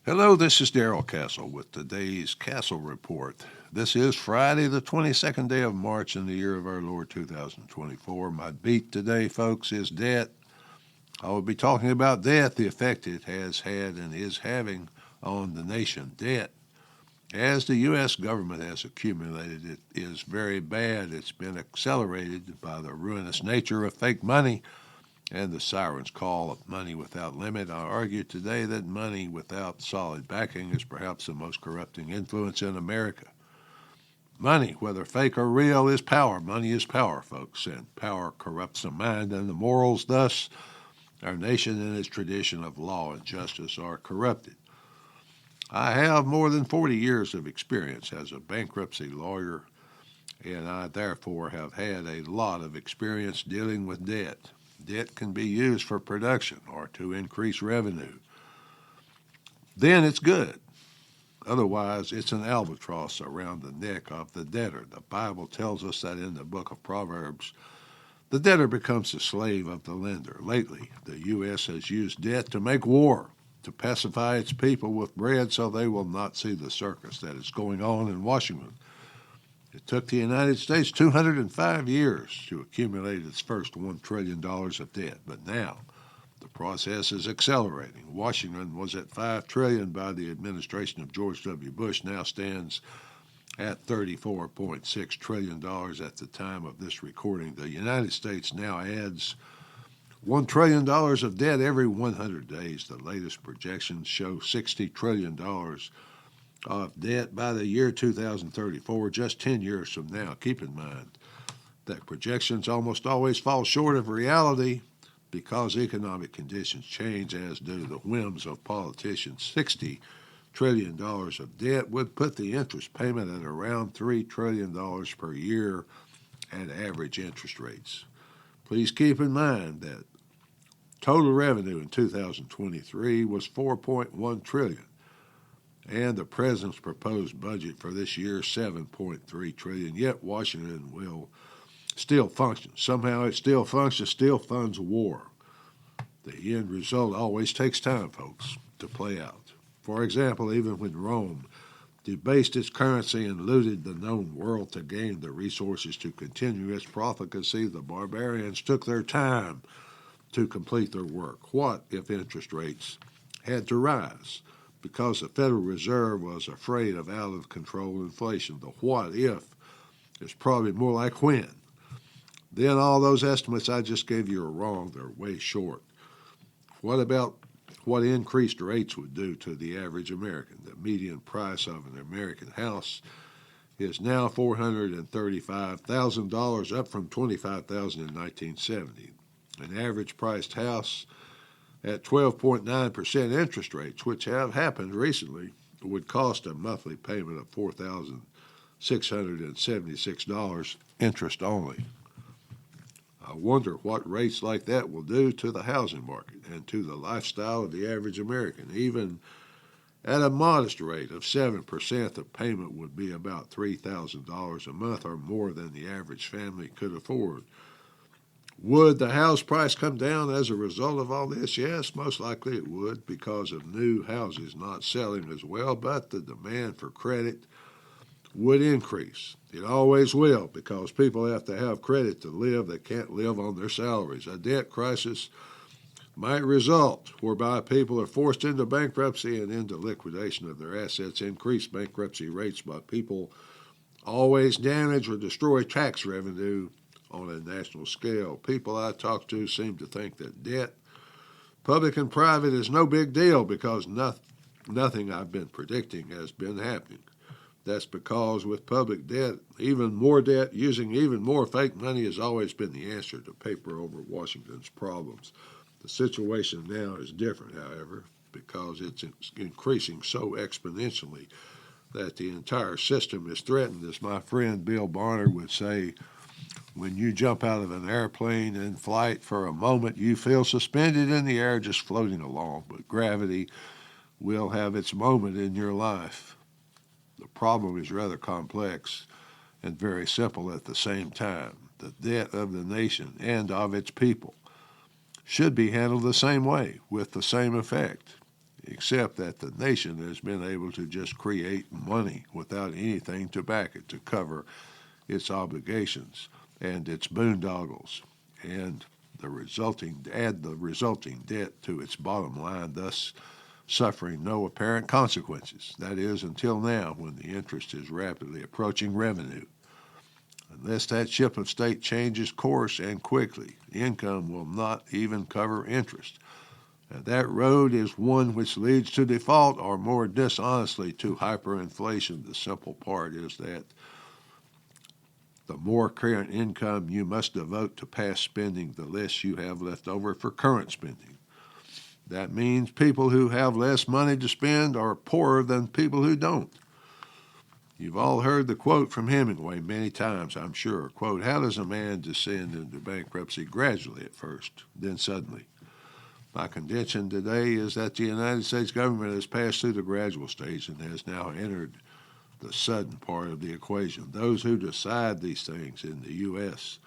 Hello, this is Darrell Castle with today's Castle Report. This is Friday, the 22nd day of March in the year of our Lord 2024. My beat today, folks, is debt. I will be talking about debt, the effect it has had and is having on the nation. Debt, as the U.S. government has accumulated, it is very bad. It's been accelerated by the ruinous nature of fake money and the siren's call of money without limit. I argue today that money without solid backing is perhaps the most corrupting influence in America. Money, whether fake or real, is power. Money is power, folks, and power corrupts the mind and the morals. Thus, our nation and its tradition of law and justice are corrupted. I have more than 40 years of experience as a bankruptcy lawyer, and I therefore have had a lot of experience dealing with debt. Debt can be used for production or to increase revenue. Then it's good. Otherwise, it's an albatross around the neck of the debtor. The Bible tells us that in the book of Proverbs. The debtor becomes the slave of the lender. Lately, the U.S. has used debt to make war, to pacify its people with bread so they will not see the circus that is going on in Washington. It took the United States 205 years to accumulate its first $1 trillion of debt, but now the process is accelerating. Washington was at $5 trillion by the administration of George W. Bush, now stands at $34.6 trillion at the time of this recording. The United States now adds $1 trillion of debt every 100 days. The latest projections show $60 trillion of debt by the year 2034, just 10 years from now. Keep in mind that projections almost always fall short of reality because economic conditions change, as do the whims of politicians. $60 trillion of debt would put the interest payment at around $3 trillion per year at average interest rates. Please keep in mind that total revenue in 2023 was $4.1 trillion. And the president's proposed budget for this year, $7.3 trillion. Yet Washington will still function. Somehow it still functions, still funds war. The end result always takes time, folks, to play out. For example, even when Rome debased its currency and looted the known world to gain the resources to continue its profligacy, the barbarians took their time to complete their work. What if interest rates had to rise? Because the Federal Reserve was afraid of out-of-control inflation. The what if is probably more like when. Then all those estimates I just gave you are wrong. They're way short. What about what increased rates would do to the average American? The median price of an American house is now $435,000, up from $25,000 in 1970. An average-priced house at 12.9% interest rates, which have happened recently, would cost a monthly payment of $4,676, interest only. I wonder what rates like that will do to the housing market and to the lifestyle of the average American. Even at a modest rate of 7%, the payment would be about $3,000 a month, or more than the average family could afford. Would the house price come down as a result of all this? Yes, most likely it would, because of new houses not selling as well, but the demand for credit would increase. It always will, because people have to have credit to live. They can't live on their salaries. A debt crisis might result whereby people are forced into bankruptcy and into liquidation of their assets. Increased bankruptcy rates by people always damage or destroy tax revenue on a national scale. People I talk to seem to think that debt, public and private, is no big deal because nothing I've been predicting has been happening. That's because with public debt, even more debt, using even more fake money has always been the answer to paper over Washington's problems. The situation now is different, however, because it's increasing so exponentially that the entire system is threatened. As my friend Bill Barner would say, when you jump out of an airplane in flight for a moment, you feel suspended in the air just floating along, but gravity will have its moment in your life. The problem is rather complex and very simple at the same time. The debt of the nation and of its people should be handled the same way, with the same effect. except that the nation has been able to just create money without anything to back it to cover its obligations and its boondoggles, and the resulting debt to its bottom line, thus suffering no apparent consequences. That is, until now, when the interest is rapidly approaching revenue. Unless that ship of state changes course and quickly, income will not even cover interest. And that road is one which leads to default, or more dishonestly, to hyperinflation. The simple part is that the more current income you must devote to past spending, the less you have left over for current spending. That means people who have less money to spend are poorer than people who don't. You've all heard the quote from Hemingway many times, I'm sure. Quote, how does a man descend into bankruptcy? Gradually at first, then suddenly. My contention today is that the United States government has passed through the gradual stage and has now entered the sudden part of the equation. Those who decide these things in the U.S.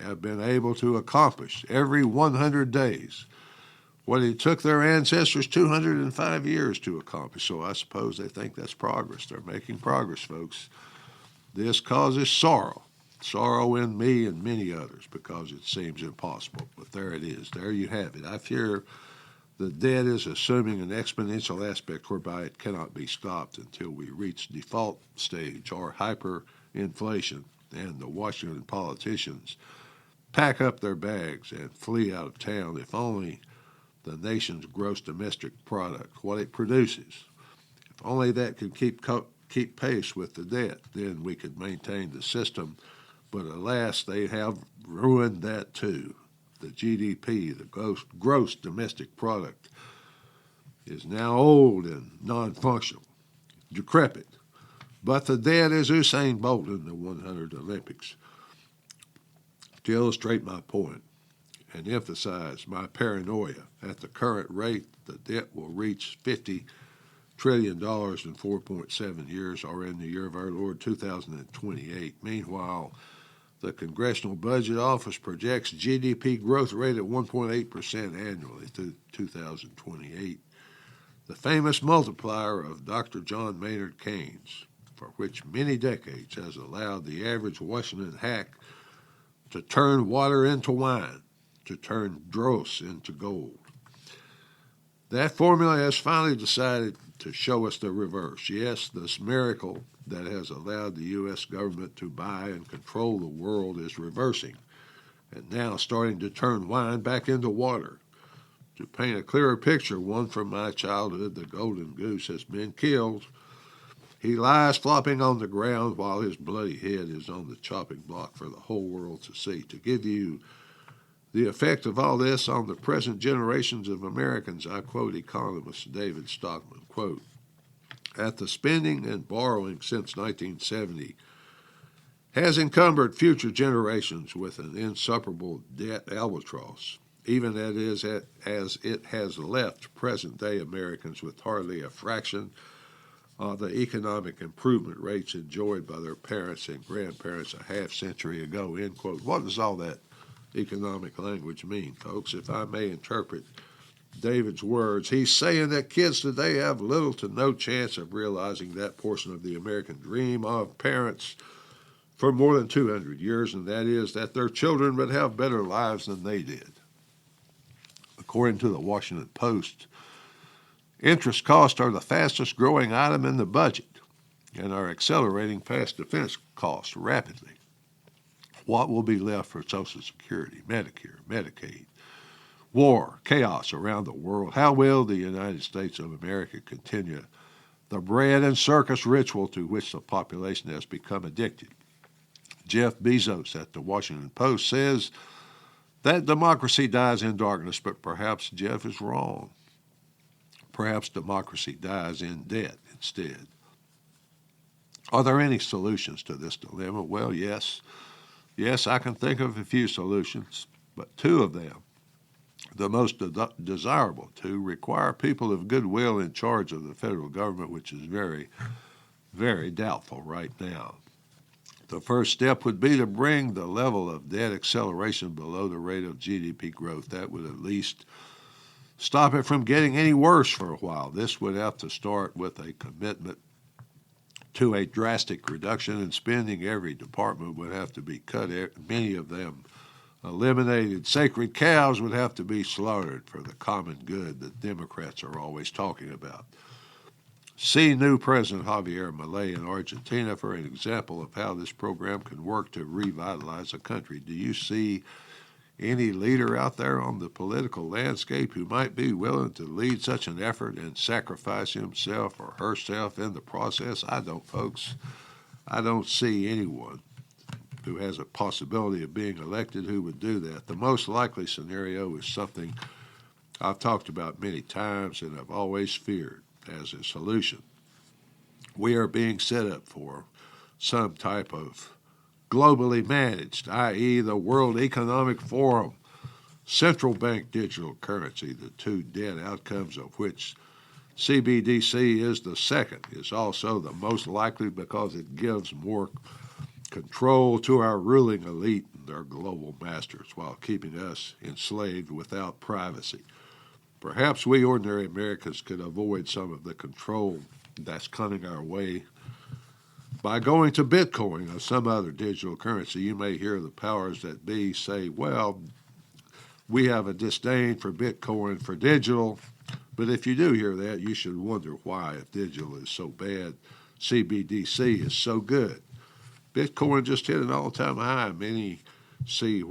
have been able to accomplish every 100 days what it took their ancestors 205 years to accomplish. So I suppose they think that's progress. They're making progress, folks. This causes sorrow in me and many others, because it seems impossible. But there it is. There you have it. I fear the debt is assuming an exponential aspect whereby it cannot be stopped until we reach default stage or hyperinflation, and the Washington politicians pack up their bags and flee out of town. If only the nation's gross domestic product, what it produces, if only that could keep pace with the debt, then we could maintain the system. But alas, they have ruined that too. The GDP, the gross domestic product, is now old and non-functional, decrepit. But the debt is Usain Bolt in the 100 Olympics. To illustrate my point and emphasize my paranoia, at the current rate, the debt will reach $50 trillion in 4.7 years, or in the year of our Lord 2028. Meanwhile, the Congressional Budget Office projects GDP growth rate at 1.8% annually through 2028. The famous multiplier of Dr. John Maynard Keynes, for which many decades has allowed the average Washington hack to turn water into wine, to turn dross into gold. That formula has finally decided to show us the reverse. Yes, this miracle that has allowed the U.S. government to buy and control the world is reversing, and now starting to turn wine back into water. To paint a clearer picture, one from my childhood, the golden goose has been killed. He lies flopping on the ground while his bloody head is on the chopping block for the whole world to see. To give you the effect of all this on the present generations of Americans, I quote economist David Stockman, quote, at the spending and borrowing since 1970 has encumbered future generations with an insufferable debt albatross, even as it has left present-day Americans with hardly a fraction of the economic improvement rates enjoyed by their parents and grandparents a half-century ago, end quote. What does all that economic language mean, folks? If I may interpret David's words, he's saying that kids today have little to no chance of realizing that portion of the American dream of parents for more than 200 years, and that is that their children would have better lives than they did. According to the Washington Post, interest costs are the fastest growing item in the budget and are accelerating past defense costs rapidly. What will be left for Social Security, Medicare, Medicaid? War, chaos around the world. How will the United States of America continue the bread and circus ritual to which the population has become addicted? Jeff Bezos at the Washington Post says that democracy dies in darkness, but perhaps Jeff is wrong. Perhaps democracy dies in debt instead. Are there any solutions to this dilemma? Well, yes. Yes, I can think of a few solutions, but two of them, the most desirable two, require people of goodwill in charge of the federal government, which is very, very doubtful right now. The first step would be to bring the level of debt acceleration below the rate of GDP growth. That would at least stop it from getting any worse for a while. This would have to start with a commitment to a drastic reduction in spending. Every department would have to be cut, many of them eliminated. Sacred cows would have to be slaughtered for the common good that Democrats are always talking about. See new President Javier Milei in Argentina for an example of how this program can work to revitalize a country. Do you see any leader out there on the political landscape who might be willing to lead such an effort and sacrifice himself or herself in the process? I don't, folks. I don't see anyone who has a possibility of being elected who would do that. The most likely scenario is something I've talked about many times and I've always feared as a solution. We are being set up for some type of globally managed, i.e. the World Economic Forum, central bank digital currency, the two dead outcomes of which CBDC is the second, is also the most likely because it gives more control to our ruling elite and their global masters while keeping us enslaved without privacy. Perhaps we ordinary Americans could avoid some of the control that's coming our way by going to Bitcoin or some other digital currency. You may hear the powers that be say, well, we have a disdain for Bitcoin for digital, but if you do hear that, you should wonder why, if digital is so bad, CBDC is so good. Bitcoin just hit an all-time high. Many see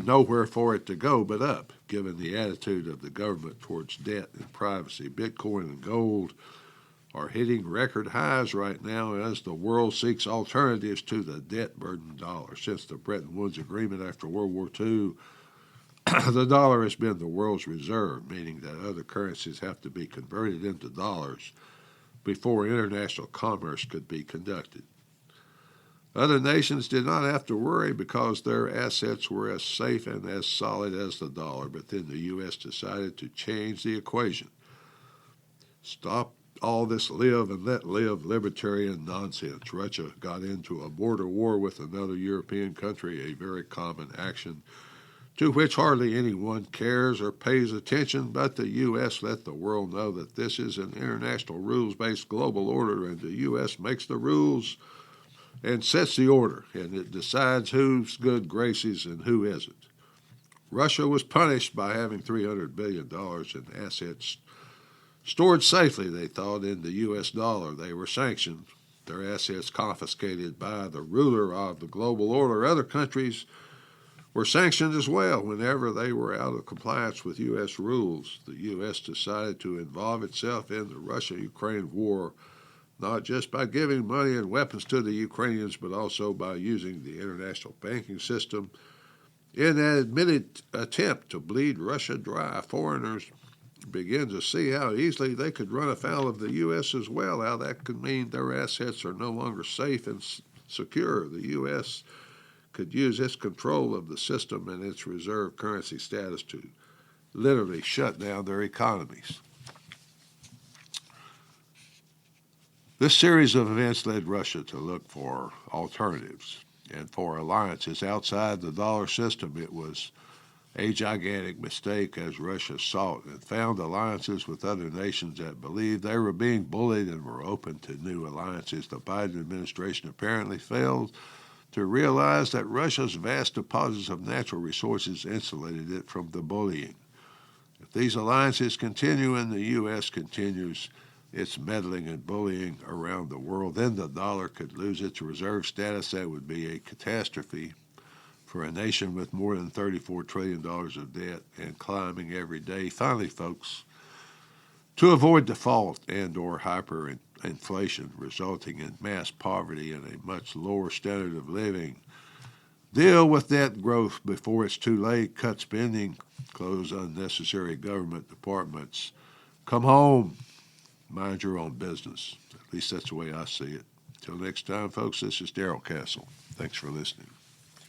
nowhere for it to go but up, given the attitude of the government towards debt and privacy. Bitcoin and gold are hitting record highs right now as the world seeks alternatives to the debt-burdened dollar. Since the Bretton Woods Agreement after World War II, the dollar has been the world's reserve, meaning that other currencies have to be converted into dollars before international commerce could be conducted. Other nations did not have to worry because their assets were as safe and as solid as the dollar, but then the U.S. decided to change the equation. Stop all this live and let live libertarian nonsense. Russia got into a border war with another European country, a very common action to which hardly anyone cares or pays attention, but the U.S. let the world know that this is an international rules-based global order, and the U.S. makes the rules and sets the order, and it decides who's good graces and who isn't. Russia was punished by having $300 billion in assets stored safely, they thought, in the U.S. dollar. They were sanctioned, their assets confiscated by the ruler of the global order. Other countries were sanctioned as well whenever they were out of compliance with U.S. rules. The U.S. decided to involve itself in the Russia-Ukraine war, not just by giving money and weapons to the Ukrainians, but also by using the international banking system in an admitted attempt to bleed Russia dry. Foreigners begin to see how easily they could run afoul of the U.S. as well, how that could mean their assets are no longer safe and secure. The U.S. could use its control of the system and its reserve currency status to literally shut down their economies. This series of events led Russia to look for alternatives and for alliances outside the dollar system. It was a gigantic mistake as Russia sought and found alliances with other nations that believed they were being bullied and were open to new alliances. The Biden administration apparently failed to realize that Russia's vast deposits of natural resources insulated it from the bullying. If these alliances continue and the U.S. continues its meddling and bullying around the world, then the dollar could lose its reserve status. That would be a catastrophe for a nation with more than $34 trillion of debt and climbing every day. Finally, folks, to avoid default and or hyperinflation resulting in mass poverty and a much lower standard of living, deal with debt growth before it's too late, cut spending, close unnecessary government departments, come home, mind your own business. At least that's the way I see it. Till next time, folks, this is Darrell Castle. Thanks for listening.